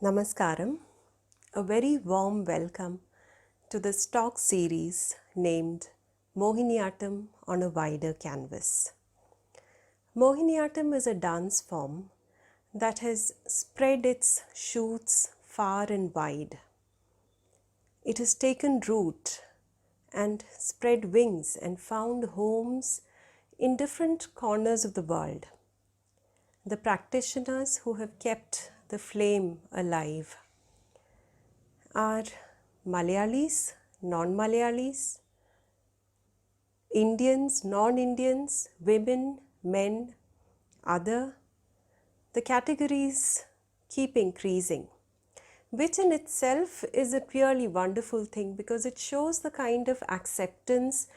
Namaskaram. A very warm welcome to this talk series named Mohiniyattam on a Wider Canvas. Mohiniyattam is a dance form that has spread its shoots far and wide. It has taken root and spread wings and found homes in different corners of the world. The practitioners who have kept the flame alive are Malayalis, non-Malayalis, Indians, non-Indians, women, men, other. The categories keep increasing, which in itself is a really wonderful thing because it shows the kind of acceptance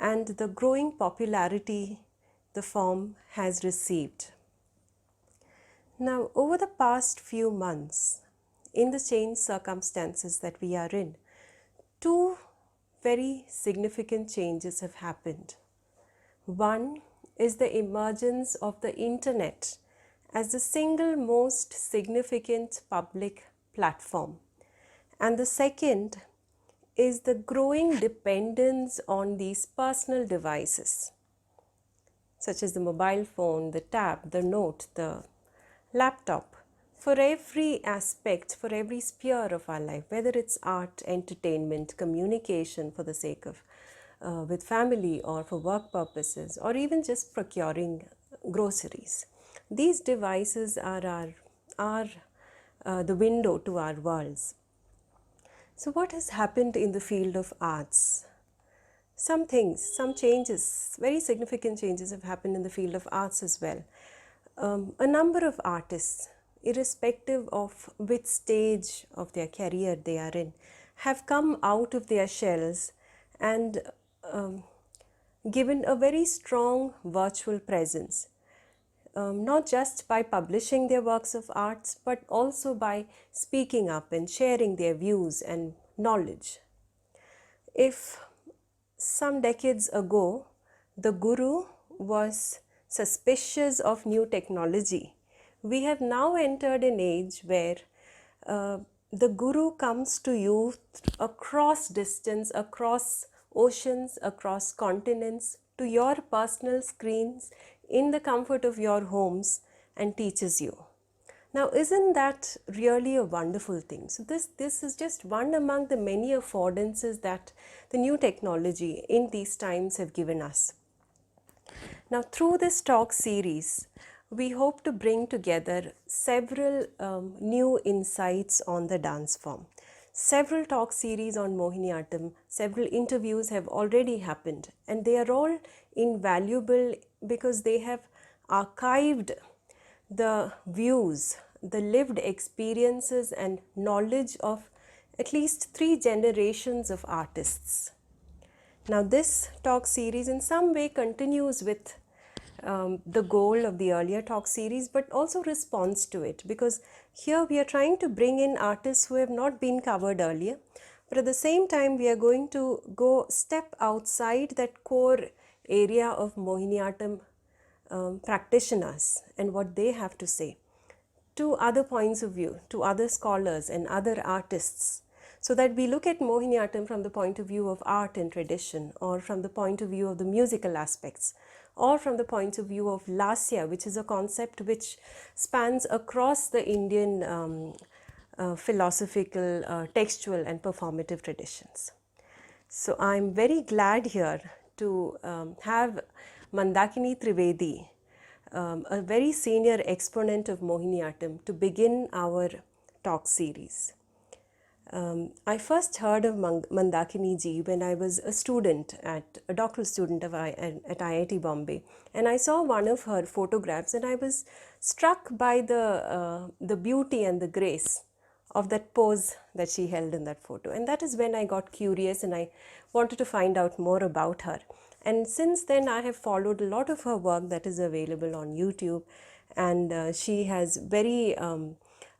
and the growing popularity the form has received. Now, over the past few months, in the changed circumstances that we are in, two very significant changes have happened. One is the emergence of the internet as the single most significant public platform. And the second is the growing dependence on these personal devices, such as the mobile phone, the tab, the note, the laptop, for every aspect, for every sphere of our life, whether it's art, entertainment, communication for the sake of with family or for work purposes, or even just procuring groceries. These devices are the window to our worlds. So what has happened in the field of arts? Some things, some changes, very significant changes have happened in the field of arts as well. A number of artists, irrespective of which stage of their career they are in, have come out of their shells and given a very strong virtual presence, not just by publishing their works of arts, but also by speaking up and sharing their views and knowledge. If some decades ago the Guru was suspicious of new technology, we have now entered an age where the Guru comes to you across distance, across oceans, across continents, to your personal screens, in the comfort of your homes, and teaches you. Now, isn't that really a wonderful thing? So this is just one among the many affordances that the new technology in these times have given us. Now, through this talk series, we hope to bring together several new insights on the dance form. Several talk series on Mohiniyattam, several interviews have already happened, and they are all invaluable because they have archived the views, the lived experiences and knowledge of at least 3 generations of artists. Now, this talk series in some way continues with the goal of the earlier talk series, but also responds to it, because here we are trying to bring in artists who have not been covered earlier, but at the same time we are going to go step outside that core area of Mohiniyattam practitioners and what they have to say, to other points of view, to other scholars and other artists, so that we look at Mohiniyattam from the point of view of art and tradition, or from the point of view of the musical aspects, or from the point of view of lasya, which is a concept which spans across the Indian philosophical, textual and performative traditions. So I'm very glad here to have Mandakini Trivedi, a very senior exponent of Mohiniyattam, to begin our talk series. I first heard of Mandakini ji when I was a student, a doctoral student at IIT Bombay, and I saw one of her photographs and I was struck by the beauty and the grace of that pose that she held in that photo. And that is when I got curious and I wanted to find out more about her. And since then I have followed a lot of her work that is available on YouTube, and she has very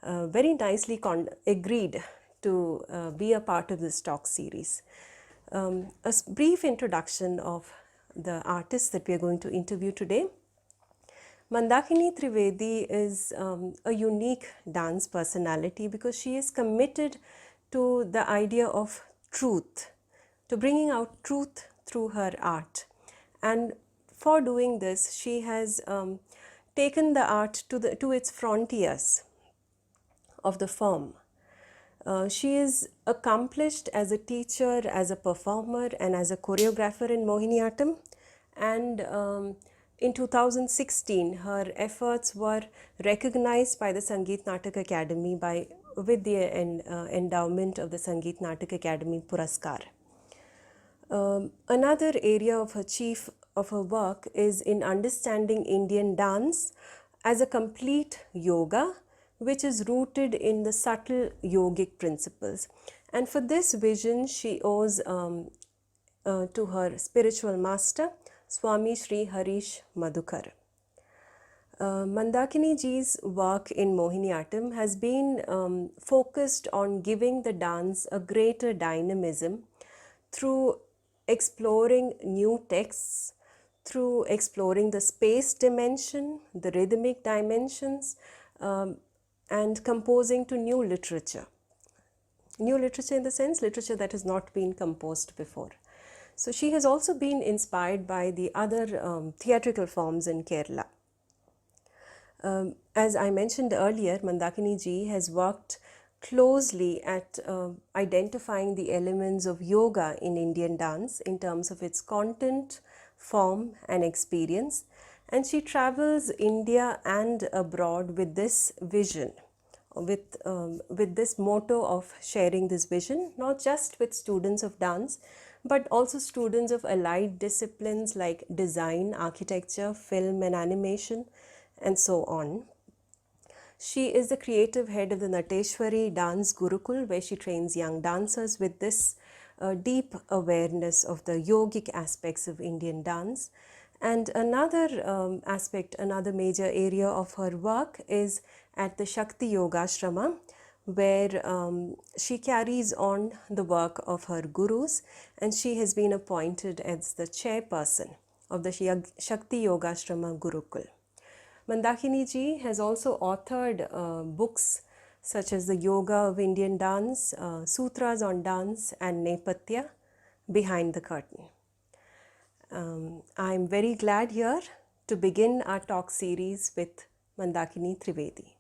nicely agreed to be a part of this talk series. A brief introduction of the artists that we are going to interview today. Mandakini Trivedi is a unique dance personality because she is committed to the idea of truth, to bringing out truth through her art. And for doing this, she has taken the art to its frontiers of the form. She is accomplished as a teacher, as a performer, and as a choreographer in Mohiniyattam. And in 2016, her efforts were recognized by the Sangeet Natak Academy with the endowment of the Sangeet Natak Academy Puraskar. Another area of her work is in understanding Indian dance as a complete yoga, which is rooted in the subtle yogic principles. And for this vision, she owes to her spiritual master, Swami Sri Harish Madhukar. Mandakini ji's work in Mohiniyattam has been focused on giving the dance a greater dynamism through exploring new texts, through exploring the space dimension, the rhythmic dimensions, and composing to new literature. New literature in the sense, literature that has not been composed before. So she has also been inspired by the other theatrical forms in Kerala. As I mentioned earlier, Mandakini ji has worked closely at identifying the elements of yoga in Indian dance in terms of its content, form and experience, and she travels India and abroad with this vision, with this motto of sharing this vision, not just with students of dance but also students of allied disciplines like design, architecture, film and animation and so on. She is the creative head of the Nateshwari Dance Gurukul, where she trains young dancers with this deep awareness of the yogic aspects of Indian dance. And another aspect, another major area of her work is at the Shakti Yoga Ashrama, where she carries on the work of her gurus, and she has been appointed as the chairperson of the Shakti Yoga Ashrama Gurukul. Mandakini ji has also authored books such as The Yoga of Indian Dance, Sutras on Dance and Nepatya, Behind the Curtain. I am very glad here to begin our talk series with Mandakini Trivedi.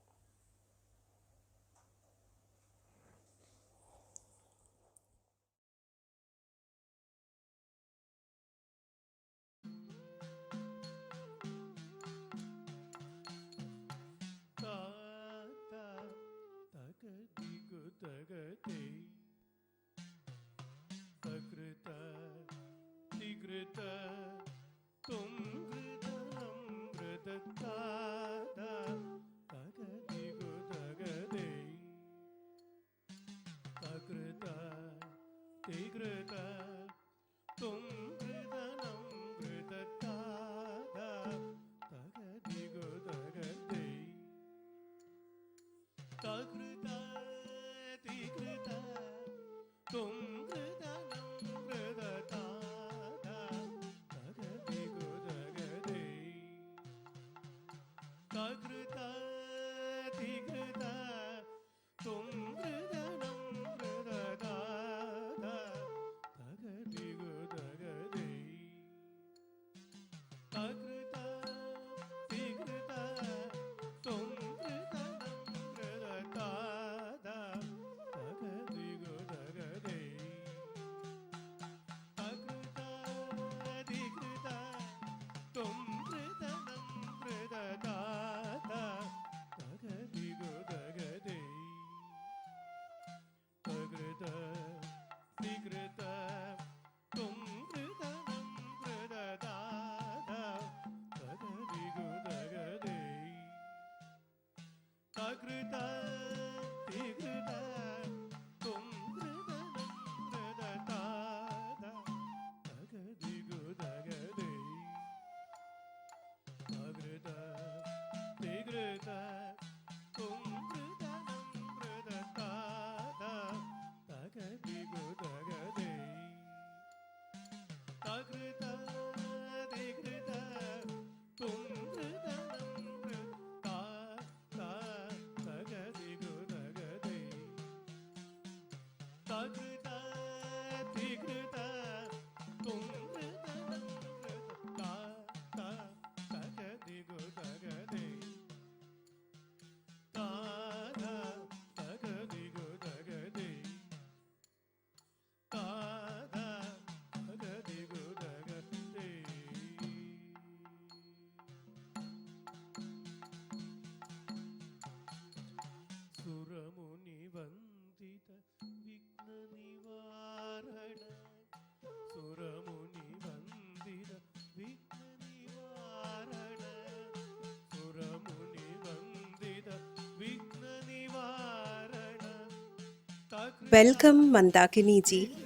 Welcome, Mandakini ji,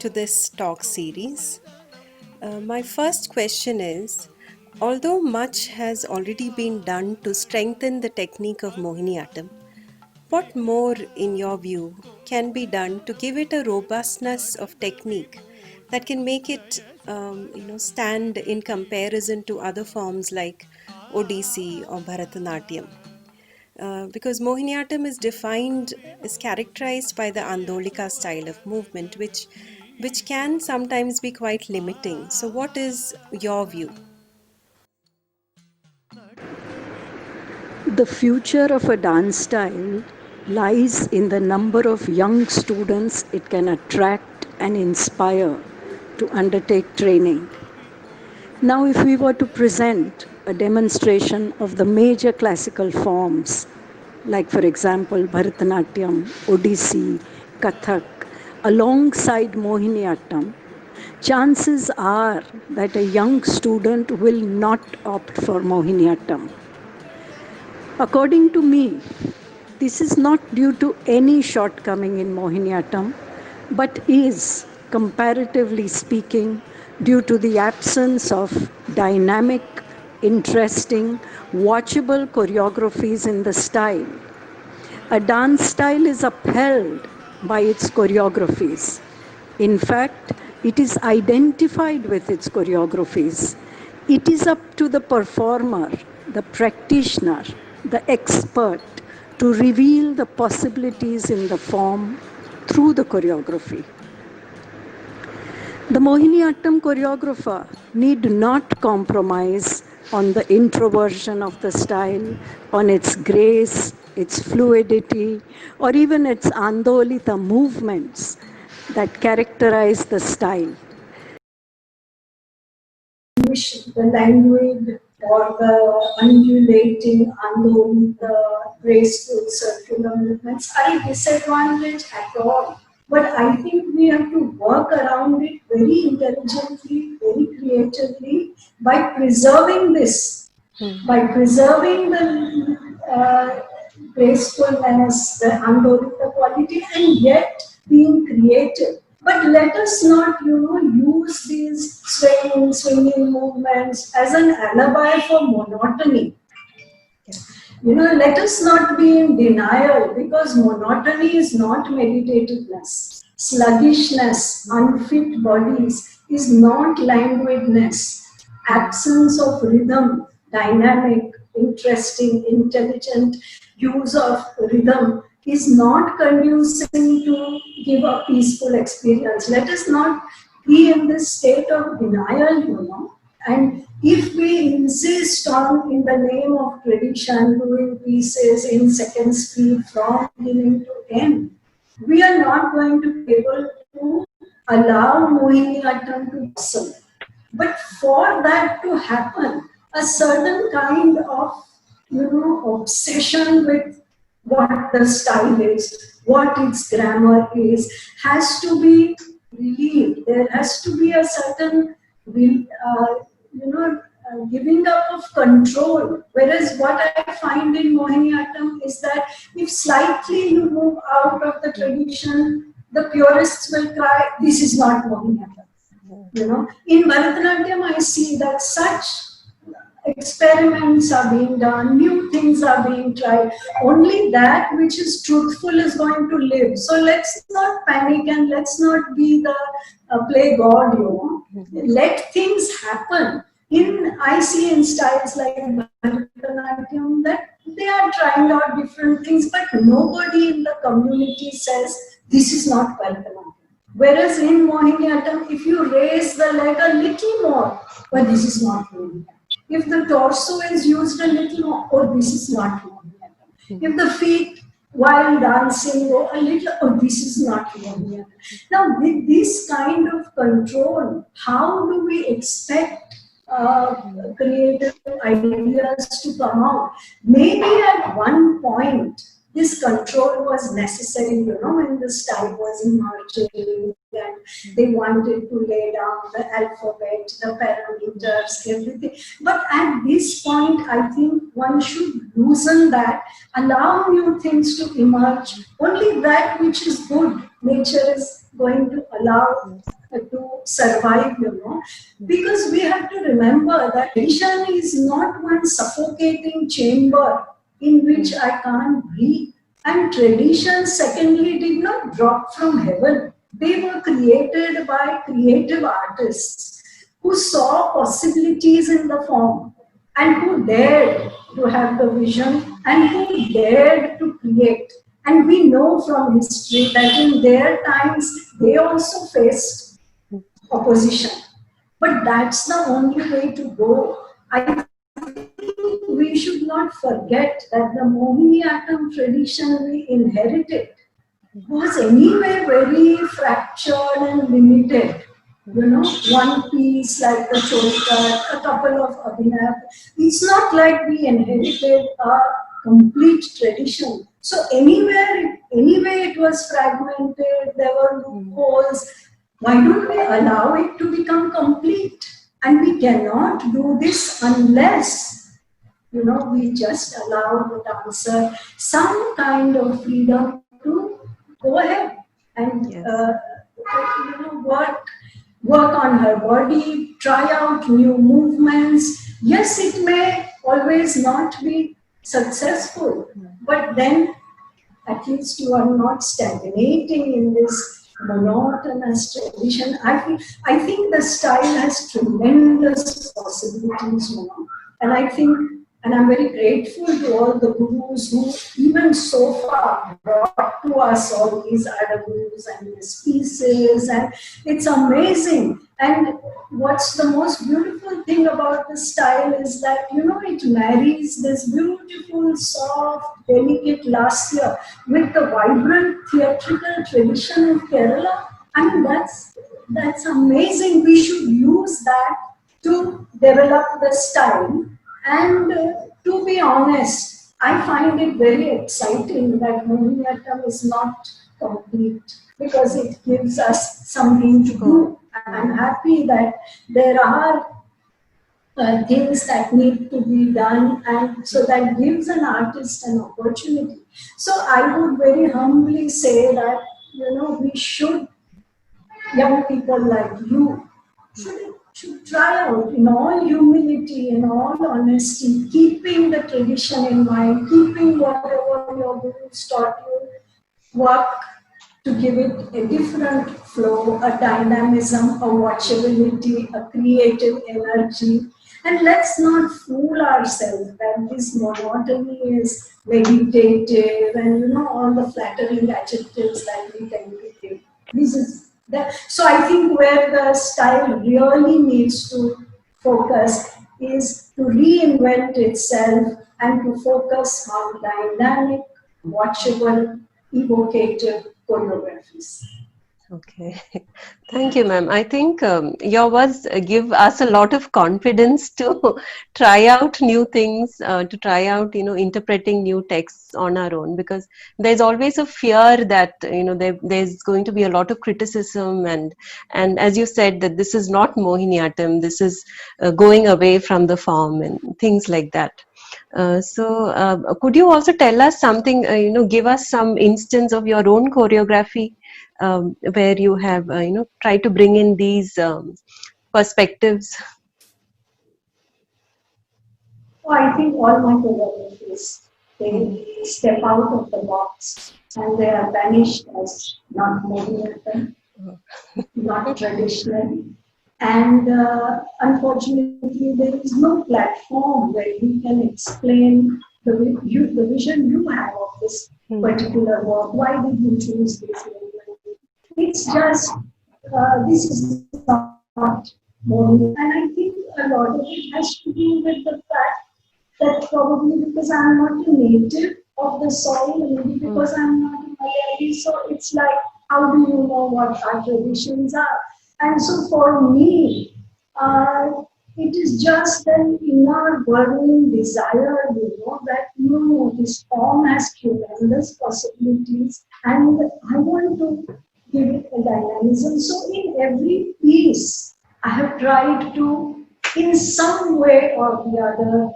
to this talk series. My first question is, although much has already been done to strengthen the technique of Mohiniyattam, what more, in your view, can be done to give it a robustness of technique that can make it, stand in comparison to other forms like Odissi or Bharatanatyam? Because Mohiniyattam is characterized by the Andolika style of movement, which can sometimes be quite limiting. So, what is your view? The future of a dance style lies in the number of young students it can attract and inspire to undertake training. Now, if we were to present a demonstration of the major classical forms, like for example Bharatanatyam, Odissi, Kathak, alongside Mohiniyattam, chances are that a young student will not opt for Mohiniyattam. According to me, this is not due to any shortcoming in Mohiniyattam, but is, comparatively speaking, due to the absence of dynamic, interesting, watchable choreographies in the style. A dance style is upheld by its choreographies. In fact, it is identified with its choreographies. It is up to the performer, the practitioner, the expert to reveal the possibilities in the form through the choreography. The Mohiniyattam choreographer need not compromise on the introversion of the style, on its grace, its fluidity, or even its andolita movements that characterize the style. The languid or the undulating, andolita, graceful circular movements are a disadvantage at all. But I think we have to work around it very intelligently, very creatively by preserving this, by preserving the gracefulness, the andolita quality, and yet being creative. But let us not, use these swinging movements as an alibi for monotony. Let us not be in denial, because monotony is not meditativeness. Sluggishness, unfit bodies is not languidness. Absence of rhythm, dynamic, interesting, intelligent use of rhythm is not conducive to give a peaceful experience. Let us not be in this state of denial, And if we insist on, in the name of tradition, doing pieces in second speed from beginning to end, we are not going to be able to allow Mohiniyattam to blossom. But for that to happen, a certain kind of, obsession with what the style is, what its grammar is, has to be relieved. There has to be a certain, giving up of control. Whereas what I find in Mohiniyattam is that if slightly you move out of the tradition, the purists will cry, this is not Mohiniyattam. In Bharatanatyam, I see that such experiments are being done, new things are being tried. Only that which is truthful is going to live. So let's not panic and let's not be the play God, Let things happen. I see in styles like Bharatanatyam that they are trying out different things, but nobody in the community says this is not Bharatanatyam. Whereas in Mohiniyattam, if you raise the leg a little more, but this is not Mohiniyattam. If the torso is used a little more, oh, this is not Mohiniyattam. If the feet while dancing go a little, oh, this is not Mohiniyattam. Now, with this kind of control, how do we expect creative ideas to come out? Maybe at one point, this control was necessary, when the style was emerging and they wanted to lay down the alphabet, the parameters, everything. But at this point, I think one should loosen that, allow new things to emerge. Only that which is good, nature is going to allow to survive, because we have to remember that tradition is not one suffocating chamber in which I can't breathe. And traditions, secondly, did not drop from heaven. They were created by creative artists who saw possibilities in the form and who dared to have the vision and who dared to create. And we know from history that in their times, they also faced opposition. But that's the only way to go. I we should not forget that the Mohiniyattam tradition we inherited was anyway very fractured and limited. One piece like the Chorikat, a couple of Abhinav. It's not like we inherited a complete tradition. So anyway it was fragmented, there were loopholes. Why don't we allow it to become complete? And we cannot do this unless we just allow the dancer some kind of freedom to go ahead and work on her body, try out new movements. Yes, it may always not be successful, but then at least you are not stagnating in this monotonous tradition. I think the style has tremendous possibilities, and I think, and I'm very grateful to all the gurus who even so far brought to us all these adabus and these pieces, and it's amazing. And what's the most beautiful thing about the style is that, it marries this beautiful, soft, delicate lasya with the vibrant theatrical tradition of Kerala. I mean, that's amazing. We should use that to develop the style. And to be honest, I find it very exciting that Mohiniyattam is not complete because it gives us something to do. I'm happy that there are things that need to be done, and so that gives an artist an opportunity. So I would very humbly say that, we should, young people like you, should try out in all humility, in all honesty, keeping the tradition in mind, keeping whatever your gurus taught you, work to give it a different flow, a dynamism, a watchability, a creative energy. And let's not fool ourselves that this monotony is meditative and all the flattering adjectives that we tend to give. This is that. So I think where the style really needs to focus is to reinvent itself and to focus on dynamic, watchable, evocative choreographies. Okay, thank you, ma'am. I think your words give us a lot of confidence to try out new things, to try out, interpreting new texts on our own, because there's always a fear that, there's going to be a lot of criticism, and as you said, that this is not Mohiniyattam, this is going away from the form and things like that. So could you also tell us something, give us some instance of your own choreography where you have, tried to bring in these perspectives? Oh, I think all my choreographies, they step out of the box and they are banished as not Mohiniyattam, not traditional. And unfortunately, there is no platform where we can explain the the vision you have of this particular work. Why did you choose this movement? It's just, this is not moving. And I think a lot of it has to do with the fact that probably because I'm not a native of the soil, maybe because I'm not a Malayali, so it's like, how do you know what our traditions are? And so for me, it is just an inner burning desire, that this form has tremendous possibilities, and I want to give it a dynamism. So in every piece, I have tried to, in some way or the other,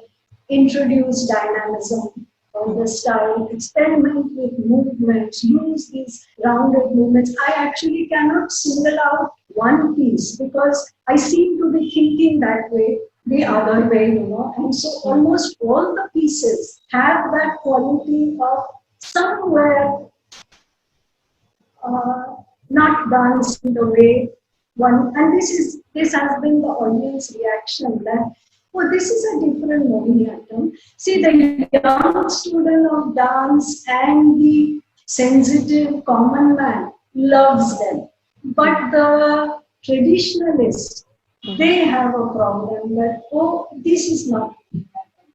introduce dynamism on the style, experiment with movements, use these rounded movements. I actually cannot single out one piece because I seem to be thinking that way, the other way, and so almost all the pieces have that quality of somewhere not dance in the way one, and this has been the audience reaction that, oh, this is a different Mohiniyattam. See, the young student of dance and the sensitive common man loves them, but the traditionalists, they have a problem that, oh, this is not.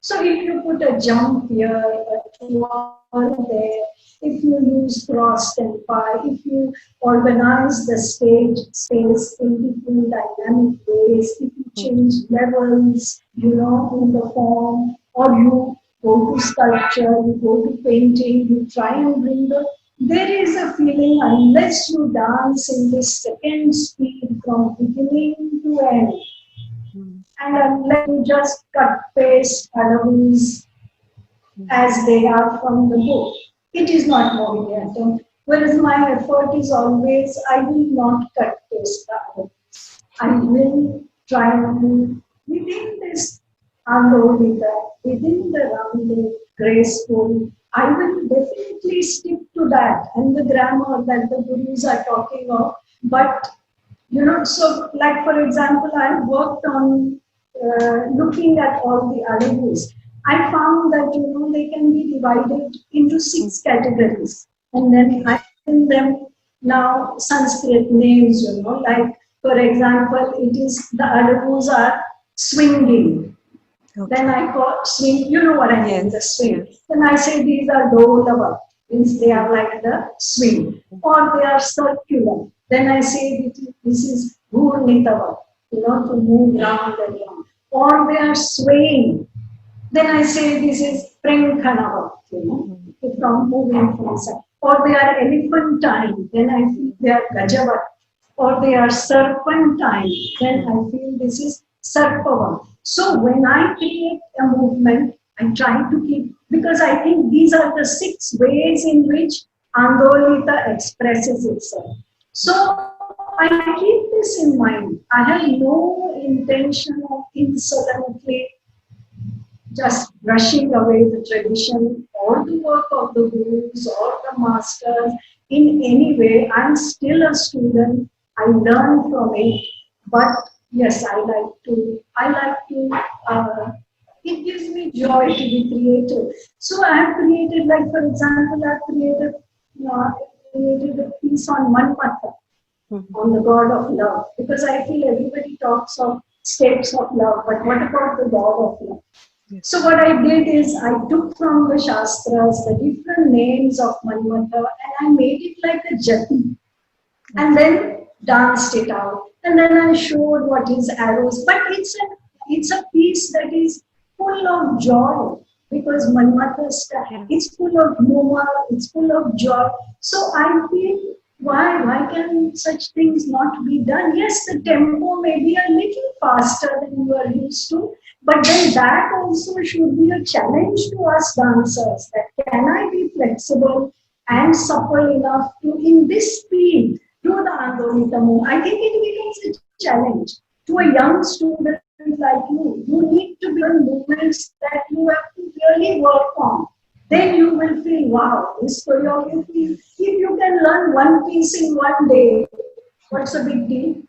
So if you put a jump here, a twirl there, if you use cross tempi, if you organize the stage space in different dynamic ways, if you change levels, in the form, or you go to sculpture, you go to painting, you try and bring there is a feeling, unless you dance in this second speed from beginning to end, and unless you just cut paste elements as they are from the book, it is not Mohiniyattam. Whereas my effort is always, I will not cut paste the elements. I will try to, within this Andolita, within the rounded, graceful, I will definitely stick to that and the grammar that the gurus are talking of. But, so like for example, I worked on looking at all the allegories. I found that, they can be divided into 6 categories. And then I give them now Sanskrit names, like for example, it is the allegories are swinging. Okay. Then I call swing, you know what I mean, the swing. Yes. Then I say these are dolava, means they are like the swing, or they are circular. Then I say this is gurnitava, to move round and round. Or they are swaying. Then I say this is prankhanava, from moving from side. Or they are elephantine. Then I feel they are gajavat. Or they are serpentine. Then I feel this is sarpava. So when I create a movement, I try to keep, because I think these are the 6 ways in which Andolita expresses itself. So I keep this in mind. I have no intention of insolently just brushing away the tradition or the work of the gurus or the masters in any way. I'm still a student. I learn from it. But yes, I like to, it gives me joy to be creative. So I have created, like for example, I created a piece on Manmatha, on the god of love, because I feel everybody talks of states of love, but what about the god of love? Yes. So what I did is I took from the Shastras the different names of Manmatha and I made it like a jati, and then danced it out, and then I showed what is arrows. But it's a piece that is full of joy, because Manmatha's it's full of humor, it's full of joy. So I feel, why can such things not be done? Yes, the tempo may be a little faster than you are used to, but then that also should be a challenge to us dancers, that can I be flexible and supple enough to, in this speed, do the Andolita move. I think it becomes a challenge to a young student like you. You need to learn movements that you have to really work on. Then you will feel, wow, this choreography, if you can learn one piece in one day, what's a big deal?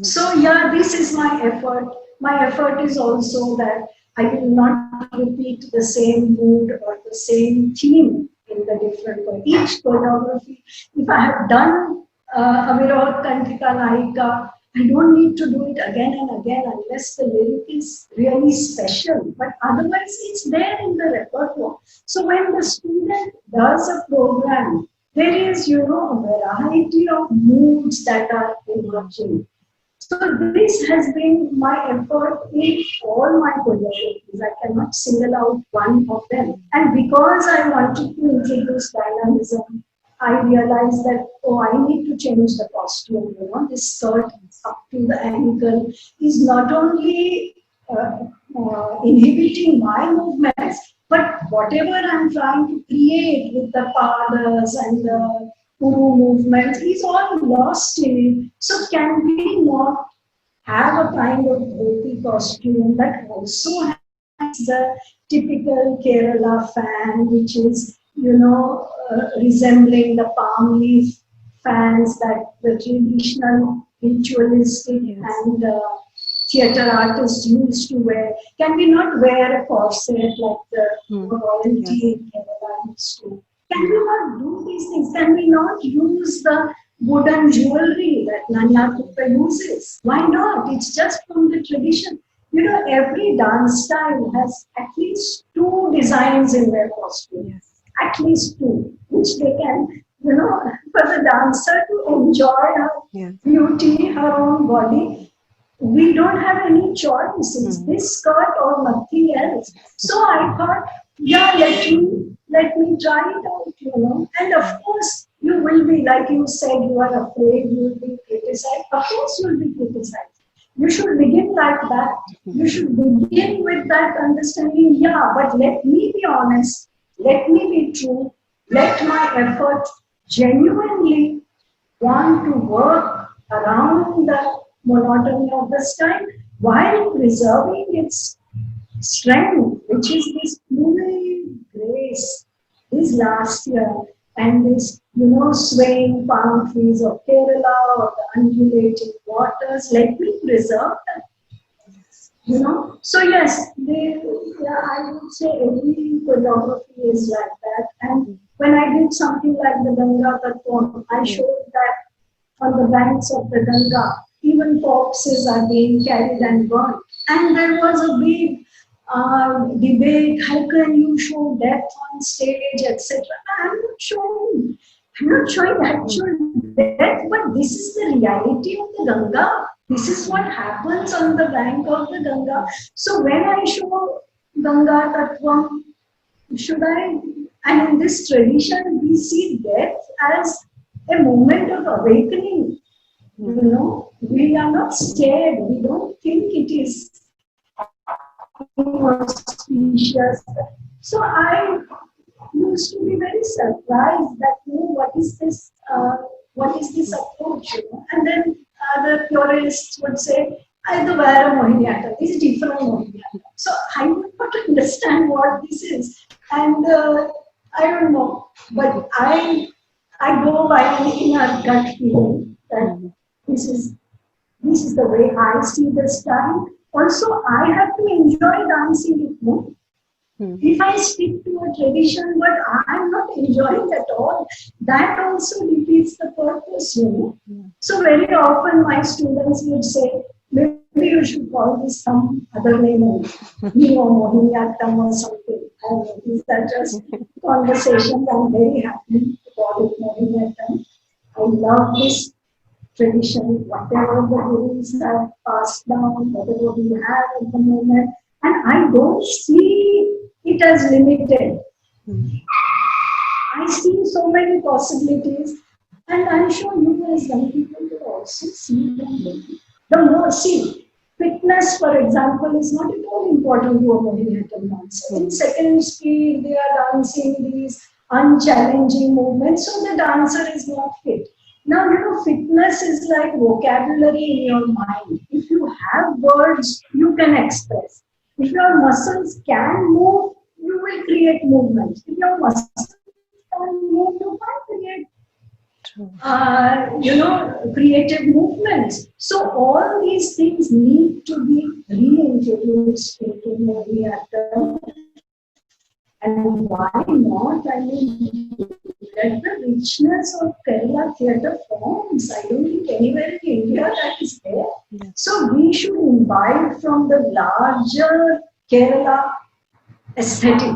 So yeah, this is my effort. My effort is also that I will not repeat the same mood or the same theme in the different way. Each choreography, if I have done Aviroh Kantika Naika, I don't need to do it again and again unless the lyric is really special. But otherwise, it's there in the repertoire. So when the student does a program, there is, a variety of moods that are emerging. So this has been my effort in all my choreographies. I cannot single out one of them. And because I wanted to introduce dynamism, I realized that, I need to change the costume. This skirt up to the ankle is not only inhibiting my movements, but whatever I'm trying to create with the padas and the Uru movement is all lost in it. So can we not have a kind of dhoti costume that also has the typical Kerala fan, which is, resembling the palm leaf fans that the traditional ritualistic and theatre artists used to wear. Can we not wear a corset like the royalty in Kerala used to? Can we not do these things? Can we not use the wooden jewelry that Nanya Kuppe uses? Why not? It's just from the tradition. Every dance style has at least two designs in their costume. Yes. At least two, which they can, for the dancer to enjoy her beauty, her own body. We don't have any choice. It's this skirt or nothing else. So I thought, let me try it out, And of course, you will be, like you said, you are afraid you will be criticized. Of course, you will be criticized. You should begin like that. You should begin with that understanding, but let me be honest. Let me be true. Let my effort genuinely want to work around the monotony of the style while preserving its strength, which is this fluid grace, this last year, and this, swaying palm trees of Kerala or the undulating waters. Let me preserve that. So yes, I would say every choreography is like that. And when I did something like the Ganga Tattvam, I showed that on the banks of the Ganga, even corpses are being carried and burned. And there was a big debate, how can you show death on stage, etc. I'm not showing actual death, but this is the reality of the Ganga. This is what happens on the bank of the Ganga. So when I show Ganga Tattvam, and in this tradition, we see death as a moment of awakening. We are not scared. We don't think it is auspicious. So I used to be very surprised that, what is this approach? And then the purists would say, the Vara Mohiniyattam is different Mohiniyattam. So I would not understand what this is. And I don't know, but I go by in a gut feeling that this is the way I see the style. Also, I have to enjoy dancing it more. If I stick to a tradition, but I'm not enjoying at all, that also defeats the purpose, So very often my students would say, maybe you should call this some other name, Mohiniyattam or something. And these are just conversations. I'm very happy to call it Mohiniyattam. I love this tradition, whatever the gurus have passed down, whatever we have at the moment. And I don't see it as limited. I see so many possibilities, and I'm sure you as young people will also see them. The more, fitness, for example, is not at all important to a Mohiniyattam dancer. In second speed, they are dancing these unchallenging movements, so the dancer is not fit. Now, fitness is like vocabulary in your mind. If you have words, you can express. If your muscles can move, you will create movement. If your muscles can move, you can't create creative movements. So all these things need to be reintroduced into Mohiniyattam. And why not? I mean, let the richness of Kerala theatre forms. I don't think anywhere in India that is there. Yes. So we should imbibe from the larger Kerala aesthetic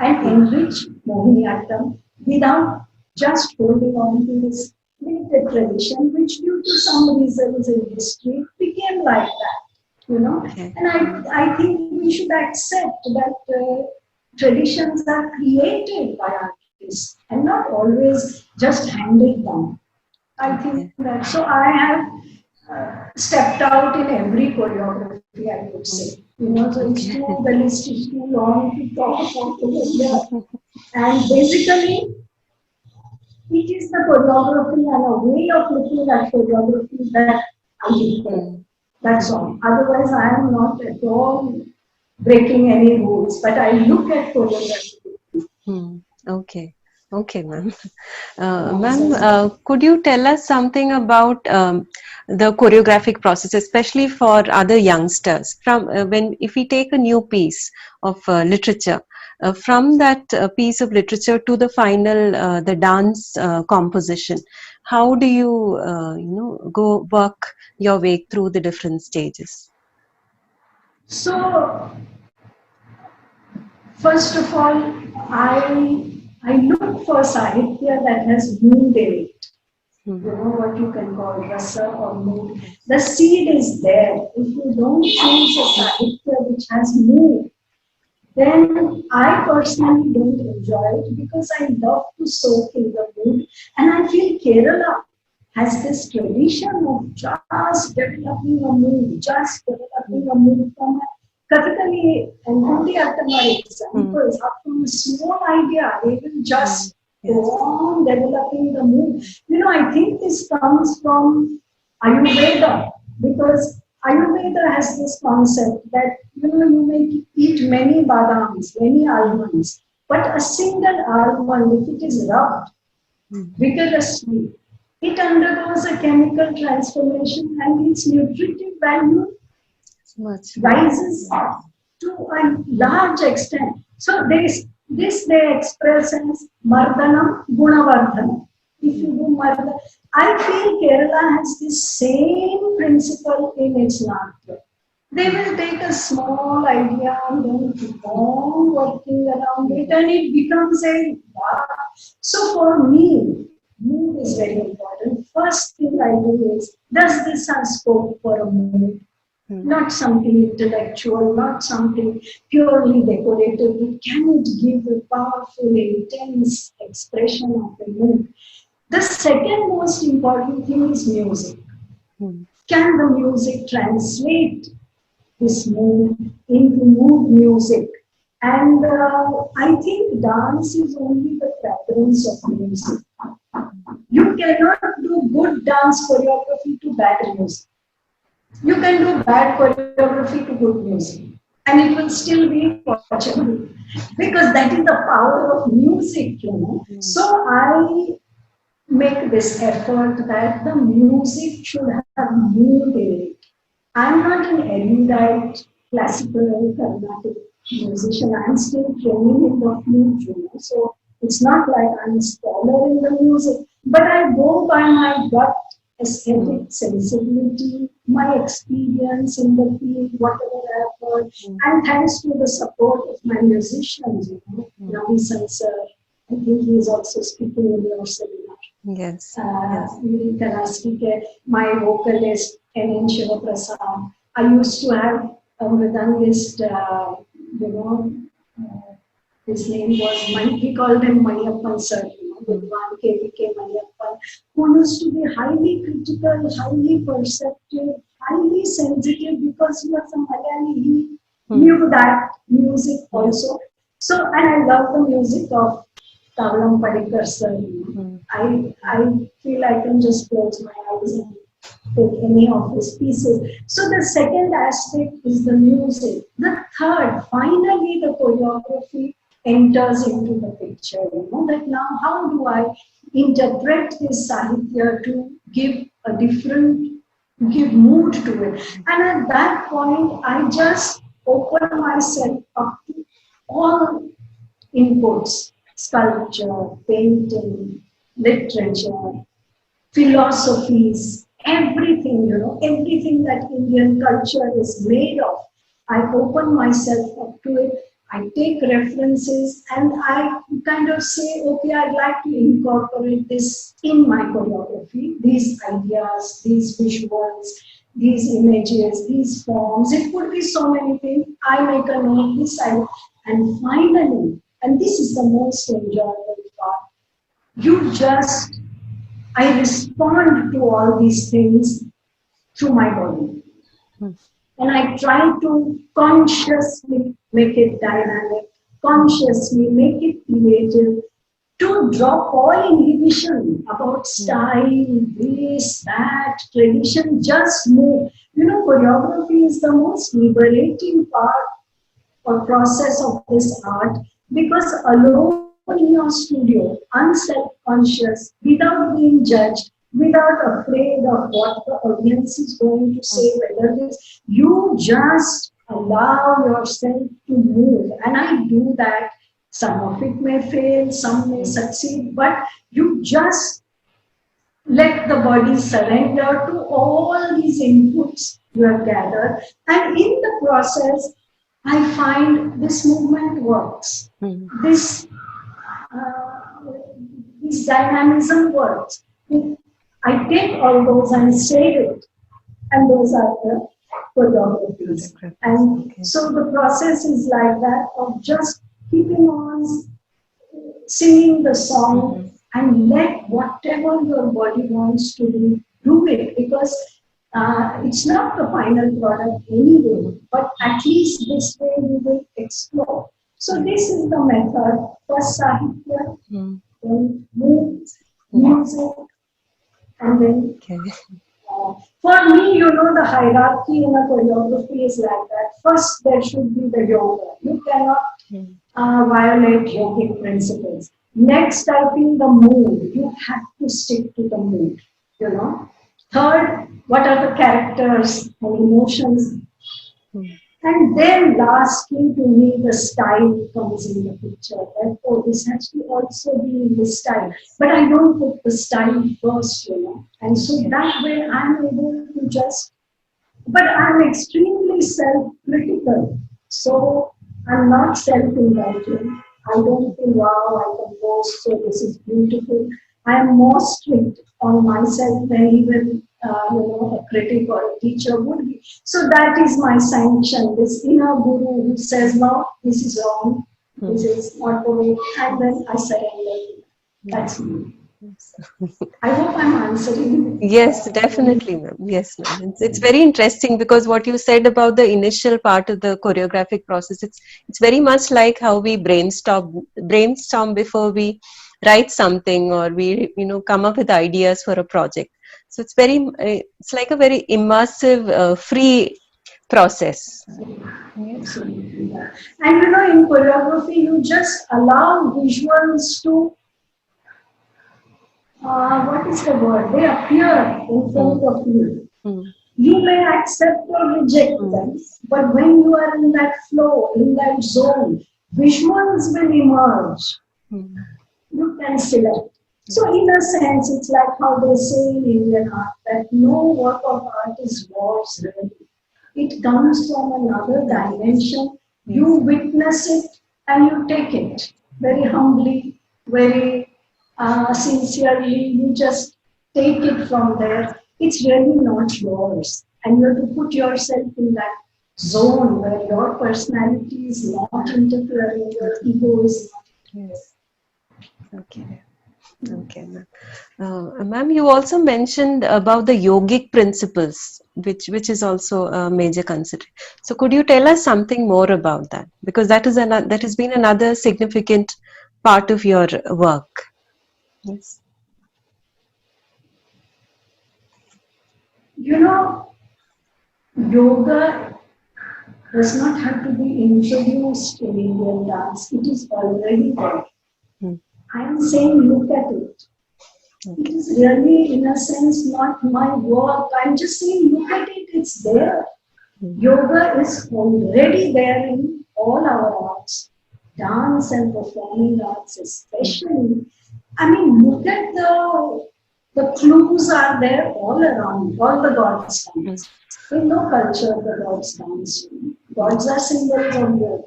and enrich Mohiniyattam without just holding on to this limited tradition, which due to some reasons in history became like that. Okay. And I think we should accept that traditions are created by artists and not always just handed down. I think that, so I have stepped out in every choreography, I would say. So it's the list is too long to talk about it here. And basically, it is the choreography and a way of looking at choreography that I prefer. That's all. Otherwise, I am not at all breaking any rules, but I look at choreography. Okay. Okay, ma'am. Ma'am, could you tell us something about the choreographic process, especially for other youngsters? From if we take a new piece of literature, from that piece of literature to the final, the dance composition, how do you, go work your way through the different stages? So, first of all, I look for Sahitya that has mood in it. What you can call rasa or mood. The seed is there. If you don't choose a Sahitya which has mood, then I personally don't enjoy it because I love to soak in the mood. And I feel Kerala has this tradition of just developing a mood, from a Kathakali and Mohiniyattam are examples. From a small idea, they will just go on developing the mood. I think this comes from Ayurveda because Ayurveda has this concept that you may eat many badams, many almonds, but a single almond, if it is rubbed vigorously, it undergoes a chemical transformation and its nutritive value rises to a large extent. So this they express as Mardhanam Gunavardhanam. If you do Mardhanam, I feel Kerala has this same principle in its Natya. They will take a small idea and then keep on working around it and it becomes a wow. So for me, mood is very important. First thing I do is, does this have scope for a mood? Not something intellectual, not something purely decorative, but can it give a powerful, intense expression of the mood? The second most important thing is music. Can the music translate this mood into mood music? And I think dance is only the fragrance of music. You cannot do good dance choreography to bad music. You can do bad choreography to good music and it will still be watchable because that is the power of music, So I make this effort that the music should have mood in it. I'm not an erudite classical Carnatic musician. I'm still training in the flute, So it's not like I'm a scholar in the music, but I go by my gut aesthetic sensibility, my experience in the field, whatever I've heard, and thanks to the support of my musicians, Ravi Sansar, I think he is also speaking in your seminar. Yes. My vocalist, N.N. Shivaprasad. I used to have a mridangist, his name was, we called him Maniappan sir, Vidwan K.V.K. Maniappan, who used to be highly critical, highly perceptive, highly sensitive because he was a Malayali. He knew that music also. So, and I love the music of Kavalam Padikar sir. I feel I can just close my eyes and take any of his pieces. So the second aspect is the music. The third, finally the choreography enters into the picture, that now how do I interpret this Sahitya to give a different, give mood to it. And at that point, I just open myself up to all inputs, sculpture, painting, literature, philosophies, everything, everything that Indian culture is made of. I open myself up to it. I take references and I kind of say, okay, I'd like to incorporate this in my choreography, these ideas, these visuals, these images, these forms. It could be so many things. I make a note, this and finally, and this is the most enjoyable part, you just I respond to all these things through my body. And I try to consciously make it dynamic, consciously make it creative, to drop all inhibition about style, this, that, tradition, just move. Choreography is the most liberating part or process of this art because alone in your studio, unself-conscious, without being judged, without afraid of what the audience is going to say, whether this, you just allow yourself to move. And I do that. Some of it may fail, some may succeed, but you just let the body surrender to all these inputs you have gathered. And in the process, I find this movement works. This dynamism works. I take all those and save it, and those are the choreographies. And so the process is like that of just keeping on singing the song and let whatever your body wants to do it, because it's not the final product anyway, but at least this way we will explore. So this is the method. First Sahitya, then moves, music, and then for me, the hierarchy in a choreography is like that. First, there should be the yoga. You cannot violate yogic principles. Next, I think the mood. You have to stick to the mood. Third, what are the characters and emotions? And then lastly, to me, the style comes in the picture. That, this has to also be in the style. But I don't put the style first, And so that way I'm able to just, but I'm extremely self-critical. So I'm not self-indulgent. I don't think, wow, I composed, so this is beautiful. I am more strict on myself than even a critic or a teacher would be. So that is my sanction, this inner guru who says, no, this is wrong, this is not the way, and then I surrender. That's me. I hope I'm answering. Yes, definitely, ma'am. Yes, ma'am. It's very interesting because what you said about the initial part of the choreographic process, it's very much like how we brainstorm before we write something, or we come up with ideas for a project. So it's like a very immersive, free process. Yes. And in choreography, you just allow visuals to what is the word? They appear in front of you. You may accept or reject them, but when you are in that flow, in that zone, visuals will emerge. You can select. So in a sense, it's like how they say in Indian art that no work of art is yours really. It comes from another dimension. You witness it and you take it very humbly, very sincerely. You just take it from there. It's really not yours. And you have to put yourself in that zone where your personality is not interfering, your ego is not interfering. Yes. Okay. Okay, ma'am. Ma'am, you also mentioned about the yogic principles, which is also a major consideration. So, could you tell us something more about that? Because that has been another significant part of your work. Yes. Yoga does not have to be introduced in Indian dance. It is already there. I am saying look at it. It is really, in a sense, not my work. I'm just saying, look at it, it's there. Yoga is already there in all our arts, dance and performing arts especially. I mean, look at the clues are there all around, all the gods dance. In no culture the gods dance. Gods are symbols of yoga.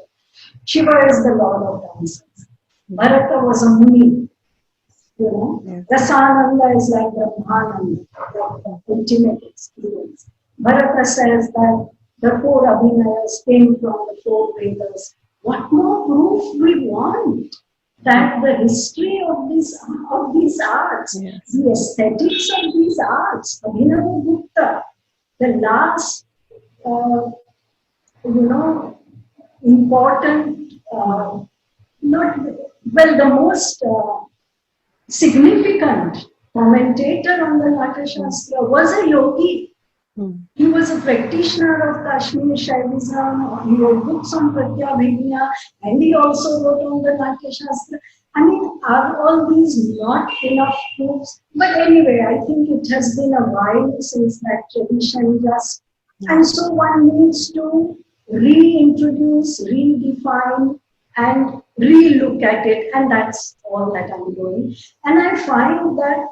Shiva is the lord of dances. Bharata was a muni, you know. Rasananda is like Brahmananda, the ultimate experience. Bharata says that the four Abhinayas came from the four Vedas. What more proof we want? That the history of these arts, the aesthetics of these arts, Abhinava Gupta, the last, important, not well, the most significant commentator on the Natya Shastra was a yogi. He was a practitioner of Kashmir Shaivism. He wrote books on Pratyabhijna, and he also wrote on the Natya Shastra. I mean, are all these not enough proofs? But anyway, I think it has been a while since that tradition just, and so one needs to reintroduce, redefine, and re-look at it, and that's all that I'm doing. And I find that,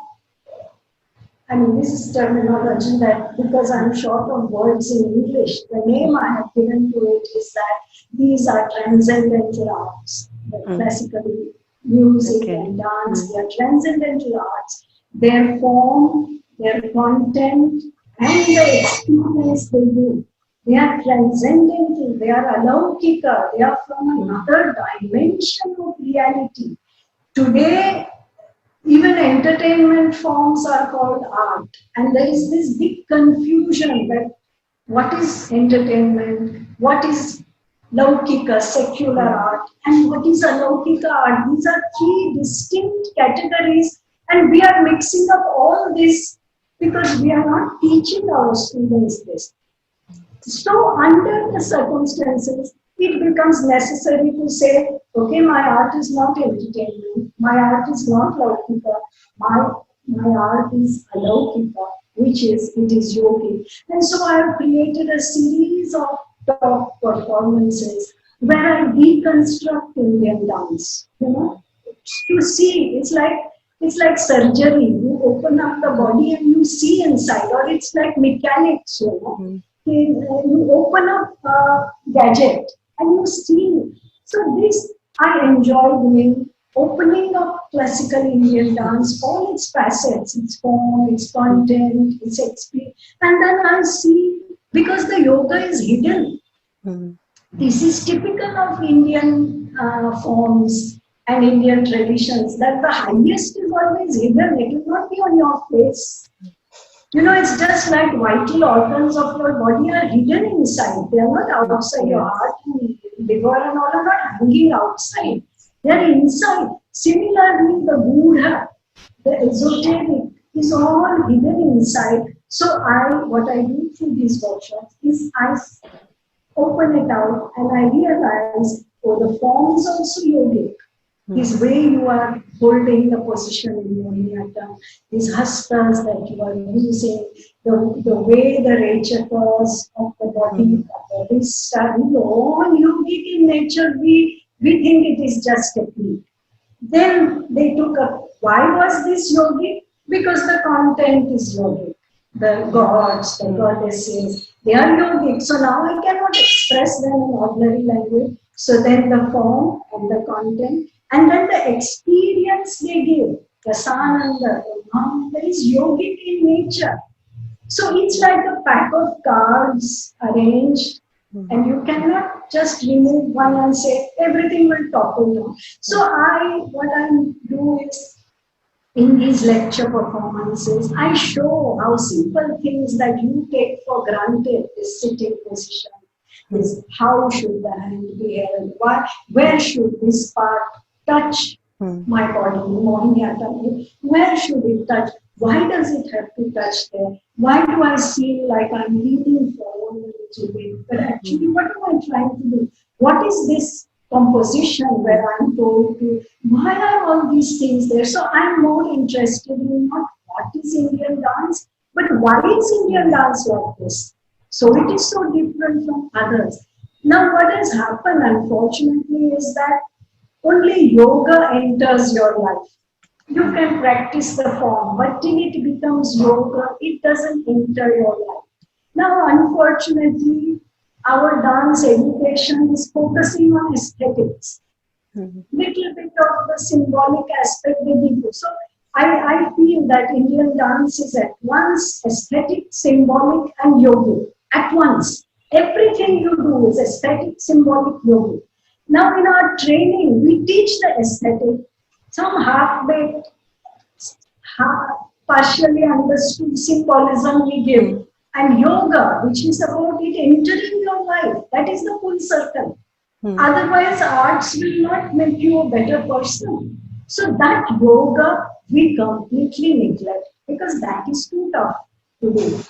I mean, this is terminology that, because I'm short of words in English, the name I have given to it is that these are transcendental arts. Classical music and dance, they are transcendental arts. Their form, their content, and the experience they do. They are transcendental, they are alaukika, they are from another dimension of reality. Today, even entertainment forms are called art, and there is this big confusion that what is entertainment, what is laukika, secular art, and what is alaukika art. These are three distinct categories, and we are mixing up all this because we are not teaching our students this. So under the circumstances, it becomes necessary to say, okay, my art is not entertainment, my art is not laukika, my art is alaukika, which is, it is yogic. And so I have created a series of talk performances where I deconstruct Indian dance, to see, it's like surgery. You open up the body and you see inside, or it's like mechanics, you open up a gadget and you see. So this I enjoy doing, opening up classical Indian dance, all its facets, its form, its content, its experience. And then I see, because the yoga is hidden. This is typical of Indian forms and Indian traditions, that the highest is always hidden. It will not be on your face. It's just like vital organs of your body are hidden inside. They are not outside. Your heart and liver and all are not hanging outside. They are inside. Similarly, the Buddha, the esoteric, is all hidden inside. So what I do through these workshops is I open it out and I realize, the form is also yogic. This way you are holding the position in Mohiniyattam, these hastas that you are using, the way the rechakas of the body, of the wrist are all yogic in nature. We think it is just technique. Then they took up, why was this yogic? Because the content is yogic. The gods, the goddesses, they are yogic. So now I cannot express them in ordinary language. So then the form and the content, and then the experience they give, the Rasananda, there is yogic in nature. So it's like a pack of cards arranged, and you cannot just remove one and say everything will topple down. So what I do is, in these lecture performances, I show how simple things that you take for granted, this sitting position, is how should the hand be held, where should this part touch my body, Mohiniyattam, where should it touch? Why does it have to touch there? Why do I feel like I'm leaning forward a little bit? But actually, what am I trying to do? What is this composition where I'm told to, why are all these things there? So I'm more interested in not what is Indian dance, but why is Indian dance like this? So it is so different from others. Now what has happened unfortunately is that only yoga enters your life. You can practice the form, but till it becomes yoga, it doesn't enter your life. Now, unfortunately, our dance education is focusing on aesthetics. Little bit of the symbolic aspect they give you. So I feel that Indian dance is at once aesthetic, symbolic, and yogic. At once. Everything you do is aesthetic, symbolic, yogic. Now in our training, we teach the aesthetic, some half-baked, partially understood symbolism we give, and yoga, which is about it entering your life. That is the full circle. Otherwise, arts will not make you a better person. So that yoga we completely neglect because that is too tough to do.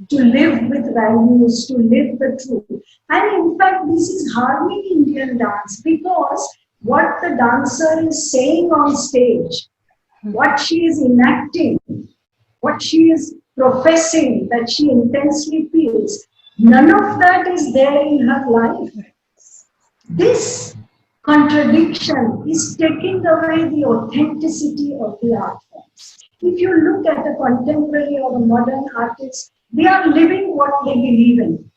To live with values, to live the truth. And in fact, this is harming Indian dance because what the dancer is saying on stage, what she is enacting, what she is professing that she intensely feels, none of that is there in her life. This contradiction is taking away the authenticity of the art forms. If you look at a contemporary or a modern artist, they are living what they believe in.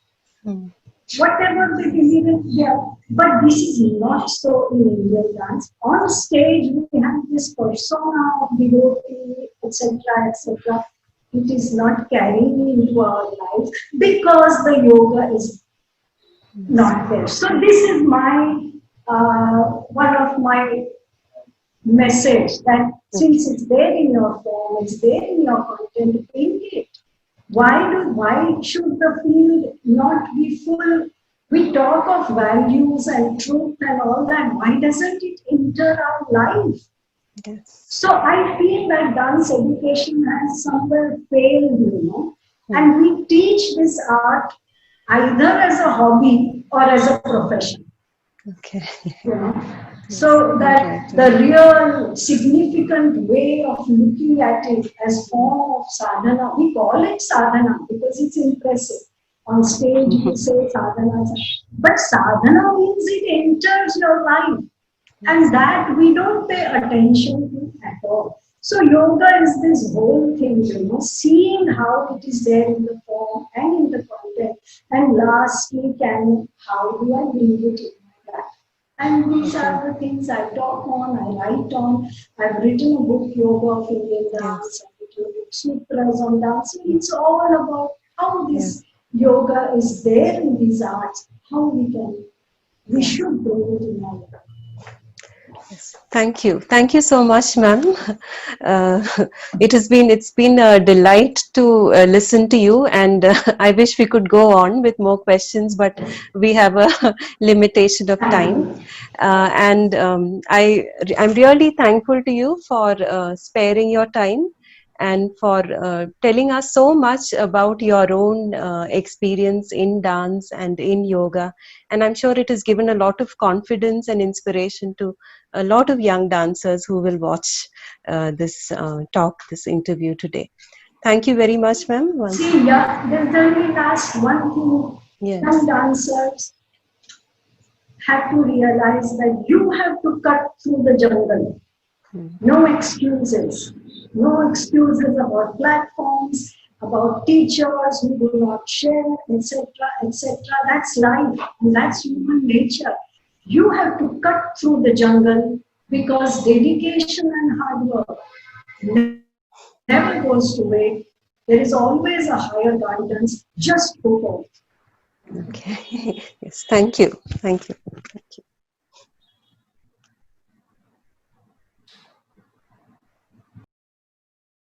Whatever they believe in, yeah. But this is not so in Indian dance. On stage, we have this persona of devotee, etc., etc. It is not carrying into our life because the yoga is not there. So this is my one of my message that since it's there in your form, it's there in your content, bring it. Why should the field not be full? We talk of values and truth and all that. Why doesn't it enter our life? Yes. So I feel that dance education has somewhere failed, and we teach this art either as a hobby or as a profession. Okay. So that the real significant way of looking at it as form of sadhana, we call it sadhana because it's impressive. On stage we say sadhana, but sadhana means it enters your life, and that we don't pay attention to at all. So yoga is this whole thing, seeing how it is there in the form and in the content, and lastly, how do I bring it in my life? And these are the things I talk on, I write on. I've written a book, Yoga of Indian Dance, I've written a book, Sutras on Dancing. It's all about how this yoga is there in these arts, how we should bring it in our life. Thank you. Thank you so much, ma'am. It's been a delight to listen to you, and I wish we could go on with more questions, but we have a limitation of time. I'm really thankful to you for sparing your time and for telling us so much about your own experience in dance and in yoga. And I'm sure it has given a lot of confidence and inspiration to a lot of young dancers who will watch this interview today. Thank you very much, ma'am. See, there's only last one thing. Yes. Young dancers have to realize that you have to cut through the jungle. No excuses. No excuses about platforms, about teachers who do not share, etc., etc. That's life, and that's human nature. You have to cut through the jungle because dedication and hard work never goes to waste. There is always a higher guidance. Just go for it. Okay. Yes. Thank you. Thank you.